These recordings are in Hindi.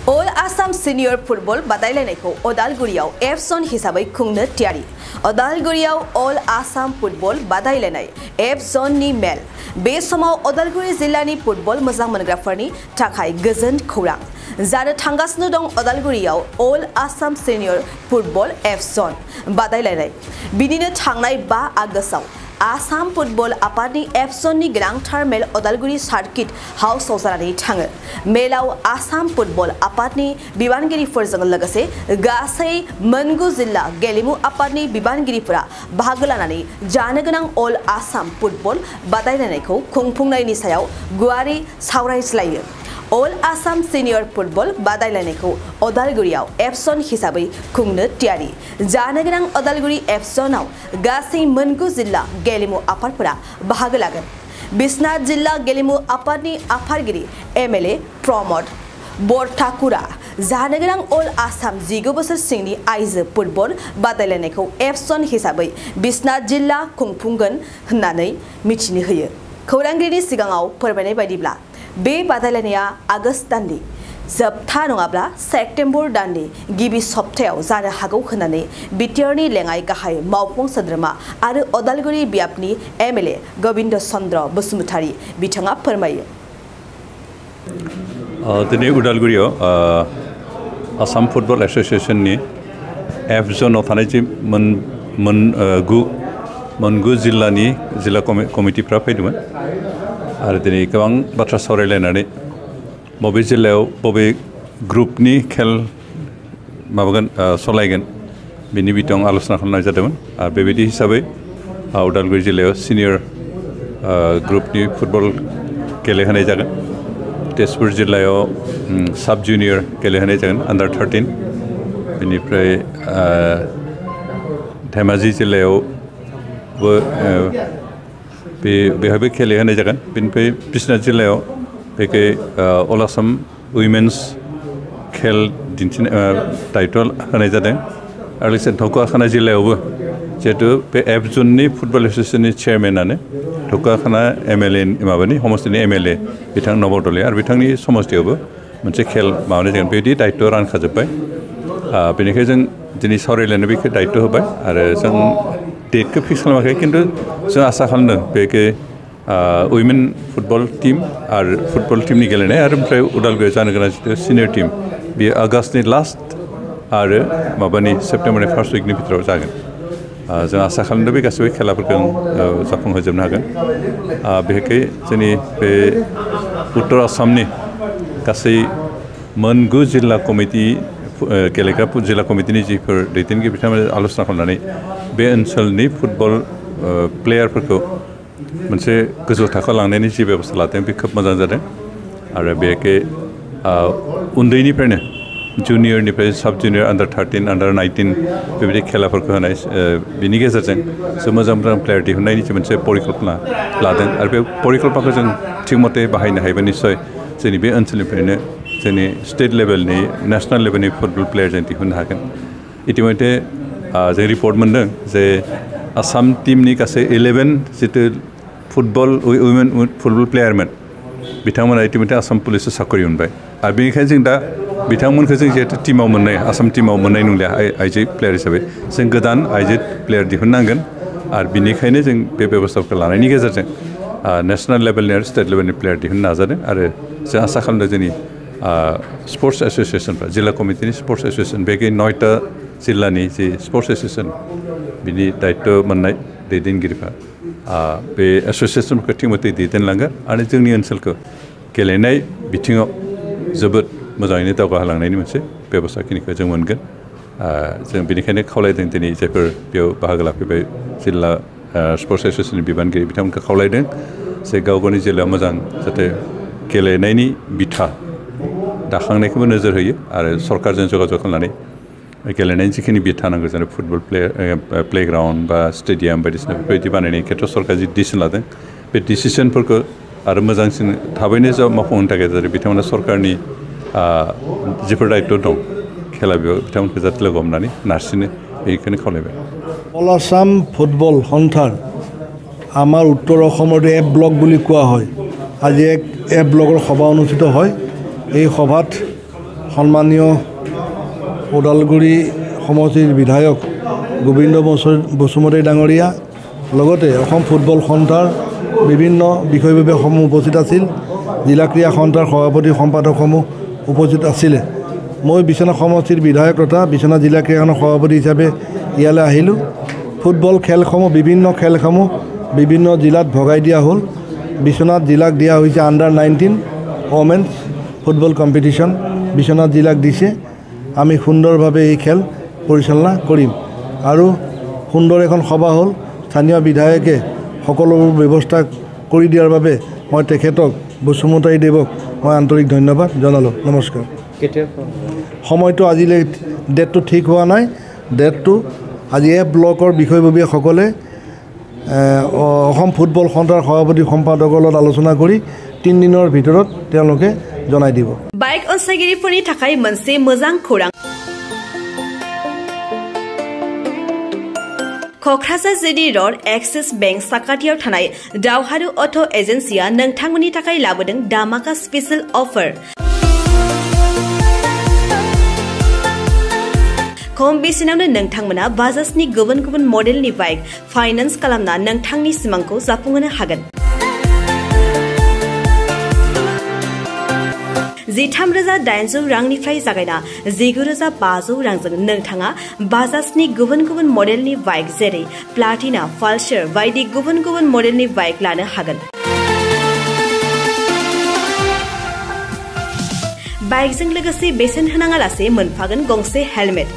All Assam Senior Football बादायलायनायखौ अदालगुरियाव एफजन हिसाबै खुंनो थियारि अदालगुरियाव All Assam Football बादायलायनाय एफजननि मेल बे समाव अदालगुरि जिल्लानि फुटबल मोजां मोनग्राफोरनि थाखाय गोजोन खौरां जानो थांगासिनो दं अदालगुरियाव All Assam Senior Football एफजन बादायलायनाय बिदिनो थांनाय 5 आगस्तआव आसाम फुटबल आफादनि एफजननि गोनांथार मेल अदालगुरि सार्किट हाउसआव जानानै थाङो मेलाव आसाम फुटबल आफादनि बिबानगिरिफोरजों लोगोसे गासै मोनगु जिल्ला गेलेमु आफादनि बिबानगिरिफोरा बाहागो लानानै जानो गोनां अल आसाम फुटबल बादायलायनायखौ खुंफुंनायनि सायाव गुवारै सावरायज्लायो All Assam Senior Football बादायलायनायखौ अदालगुरियाव एफजन हिसाबै खुंनो थियारि जानो गोनां अदालगुरि एफजनआव गासै मोनगु जिल्ला गेलेमु आफादफोरा बाहागो लागोन बिश्वनाथ जिल्ला गेलेमु आफादनि आफादगिरि एमएलए प्रमद बरठाकुरा जानो गोनां अल आसाम 19 बोसोर सिंनि आइजो फुटबल बादायलायनायखौ एफजन हिसाबै बिश्वनाथ जिल्ला खुंफुंगोन होननानै मिथिनो होयो खौरांगिरिनि सिगाङाव फोरमायनाय बायदिब्ला बे बादायलायनाया आगस्त दाननि जोबथा नङाब्ला सेप्तेम्बर दाननि गिबि सप्तायाव जानो हागौ होननानै बिटिआरनि लेङाइ गाहाय मावफुं सोद्रोमा आरो अदालगुरि बियाबनि एमएलए गोविन्द चन्द्र बसुमतारी बिथाङा फोरमायो दिनै उदालगुरियाव आसाम फुटबल एसोसिएशननि एफ जनाव थानाय जे मोनगु जिल्लानि जिल्ला कमिटिफ्रा फैदोंमोन आरो दिनै गोबां बाथ्रा सावरायलायनानै बबे जिल्लायाव बबे ग्रुपनि खेल माबागोन सलायगोन बिनि बिथायाव आलोचना खालामनाय जादोंमोन आरो बेबायदि हिसाबै उदालगुरि जिल्लायाव सिनियर ग्रुपनि फुटबल गेलेहोनाय जागोन तेजपुर जिल्लायाव साब जुनियर गेलेहोनाय जागोन आन्डार 13 बेनिफ्राय धेमाजि जिल्लायावबो बेहायबो गेलेहोनाय जागोन बेनिफ्राय बिश्वनाथ जिल्लायाव बेखै अल आसाम उइमेन्स खेल दिन्थिनाय दायित्व होनाय जादों आरो लोगोसे ढकुवाखाना जिल्लायावबो जिहेतु बे एफ जननि फुटबल एसोसिएशननि चेयारमेनानो ढकुवाखाना एमएलए माबानि समष्टिनि एमएलए बिथां नबदले आरो बिथांनि समष्टियावबो मोनसे खेल माबानाय जागोन बेबायदि दायित्व रानखाजोब्बाय बेनिखायनो जों दिनै सावरायलायनो बेखौ दायित्व होबाय आरो जों डेटखौ फिक्स खालामाखै खिन्थु जों आसा खालामदों बेखौ उइमेन फुटबल टीम आरो फुटबल टीमनि गेलेनाय आरो ओमफ्राय उदालगुरियाव जानो गोनां जितु सिनियर टीम बेयो आगस्तनि लास्ट आरो माबानि सेप्तेम्बरनि फार्स्ट उइकनि भितराव जागोन जों आसा खालामदों बे गासैबो खेलाफोरखौ जाफुंहोजोबनो हागोन बेहाय जोंनि बे उत्तर आसामनि गासै मोनगु जिल्ला कमिटि गेलेग्रा जिल्ला कमिटिनि जिफोर दैदेनगिरि बिथांमोना आलोचना खालामनानै बे ओनसोलनि फुटबल प्लेयारफोरखौ मोनसे गोजौ थाखोआव लांनायनि जि बेबस्था लादों बे खोब मोजां जादों आरो बेखै उन्दैनिफ्रायनो जुनियरनिफ्राय साब जुनियर आन्डार 13 आन्डार 19 बेबायदि खेलाफोरखौ होनाय बिनि गेजेरजों जों मोजां प्लेयार दिहुननायनि मोनसे परिकल्पना लादों आरो बे परिकल्पनाखौ जों थिग मथे बाहायनो हायोबा निस्सय जोंनि बे ओनसोलनिफ्रायनो जोंनि स्टेट लेभेलनि नेशनेल लेभेलनि फुटबल प्लेयार जों दिहुननो हागोन इतिमধ্যে जों रिपर्ट मोनदों जे आसाम टीमनि गासै 11 जितु फुटबल उइमेन फुटबल प्लेयारमोन बिथांमोना इतिमধ্যে आसाम पुलिसाव साकरि मोनबाय आरो बेनिखायनो जों दा बिथांमोनखौ जों जिहेतु टीमाव मोननाय आसाम टीमाव मोननाय नंलिया आइजो प्लेयार हिसाबै जों गोदान आइजो प्लेयार दिहुननांगोन आरो बिनिखायनो जों बे बेबस्थाखौ लानायनि गेजेरजों नेशनेल लेभेलनि आरो स्टेट लेभेलनि प्लेयार दिहुननो नाजादों आरो जों आसा खालामदों जोंनि स्पर्ट्स एसोसिएशनफ्रा जिल्ला कमिटिनि स्पर्ट्स एसोसिएशन बे 9टा जिल्लानि जि स्पर्ट्स एसोसिएशन बिनि दायित्व मोननाय दैदेनगिरिफ्रा बे एसोसिएशनखौ थिग मथे दैदेनलांगोन आरो जोंनि ओनसोलखौ गेलेनाय बिथिङाव जोबोद मोजाङैनो दावगाहोलांनायनि मोनसे बेबस्थाखिनिखौ जों मोनगोन जों बेनिखायनो खावलायदों दिनै जायफोर बेयाव बाहागो लाफैबाय जिल्ला स्पर्ट्स एसोसिएशननि बिबानगिरि बिथांमोनखौ खावलायदों जे गाव गावनि जिल्लायाव मोजां जाहाथे गेलेनायनि बिथा दाखांनायखौबो नोजोर होयो आरो सरकारजों जगाजग खालामनानै गेलेनायनि जिखिनि बिथा नांगौ जानो फुटबल प्लेग्राउन्ड बा स्टेडियाम बायदिसिना बेफोरबायदि बानायनायनि खेथ्रआव सरकारा जि डिसिसन लादों बे डिसिसनफोरखौ आरो मोजांसिन थाबैनो मावफुंनो थाखाय जाहाथे बिथांमोना सरकारनि जिफोर दायित्व दं खेला बेयाव बिथांमोनखौ जाहाथे लोगो हमनानै नारसिनो बेखौनो खावलायबाय অল আসাম ফুটবল সন্থাৰ আমাৰ উত্তৰ অসমৰ এ ব্লক বুলি কোৱা হয় আজি এক এ ব্লকৰ সভা অনুষ্ঠিত হয় এই সভাত সন্মানীয় ওদালগুৰি সমষ্টিৰ বিধায়ক গোবিন্দ বসুমতাৰী ডাঙৰীয়া লগতে অসম ফুটবল সন্থাৰ বিভিন্ন বিষয়ববীয়াসমূহ উপস্থিত আছিল জিলা ক্ৰীড়া সন্থাৰ সভাপতি সম্পাদকসমূহ উপস্থিত আছিলে মই বিশ্বনাথ সমষ্টিৰ বিধায়ক তথা বিশ্বনাথ জিলা ক্ৰীড়া সভাপতি হিচাপে ইয়ালৈ আহিলোঁ ফুটবল খেলসমূহ বিভিন্ন জিলাত ভগাই দিয়া হ'ল বিশ্বনাথ জিলাক দিয়া হৈছে under 19 women's football competition Biswanath জিলাক দিছে আমি সুন্দৰভাৱে এই খেল পৰিচালনা কৰিম আৰু সুন্দৰ এখন সভা হ'ল স্থানীয় বিধায়কে সকলোবোৰ ব্যৱস্থা কৰি দিয়াৰ বাবে মই তেখেতক বসুমতাৰী দেৱক মই আন্তৰিক ধন্যবাদ জনালোঁ নমস্কাৰ সময়টো আজিলৈ ডেটটো ঠিক হোৱা নাই ডেটটো আজি এফ ব্লকৰ বিষয়ববীয়াসকলে অসম ফুটবল সন্থাৰ সভাপতি সম্পাদকৰ লগত আলোচনা কৰি 3 দিনৰ ভিতৰত তেওঁলোকে জনাই দিব বাইক অনসাইগিৰিफोरनि थाखाय मोनसे मोजां खौरां क'क्राझार जिडी रड एक्सिस बेंक साखाथियाव थानाय दावहारु अट' एजेन्सिया नोंथांमोननि थाखाय लाबोदों दामाका स्पेशल अफार खम बेसेनावनो नोंथांमोना बाजाजनि गुबुन गुबुन मडेलनि बाइक फाइनान्स खालामना नोंथांनि सिमांखौ जाफुंहोनो हागोन 13,800 रांनिफ्राय जागायना 19,500 रांजों नोंथाङा बाजाजनि गुबुन गुबुन मडेलनि बाइक जेरै प्लाटिना पालसार बायदि गुबुन गुबुन मडेलनि बाइक लानो हागोन बाइकजों लोगोसे बेसेन होनाङालासे मोनफागोन गंसे हेलमेट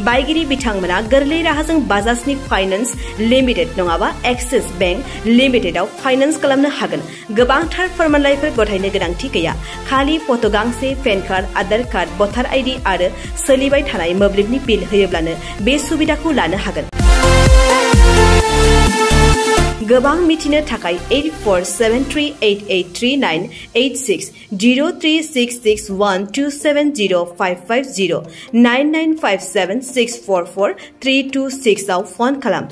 बाइगिरि बिथांमोना गोरलै राहाजों बाजाजनि फाइनान्स लिमिटेड नङाबा एक्सिस बेंक लिमिटेडआव फाइनान्स खालामनो हागोन गोबांथार फोरमानलाइफोर गथायनो गोनांथि गैया खालि फट' गांसे पेन कार्ड आधार कार्ड भटार आइडि आरो सोलिबाय थानाय मोब्लिबनि बिल होयोब्लानो बे सुबिदाखौ लानो हागोन गोबां मिथिनो थाखाय 8473883986 03661270550 9957644326 आव फन खालाम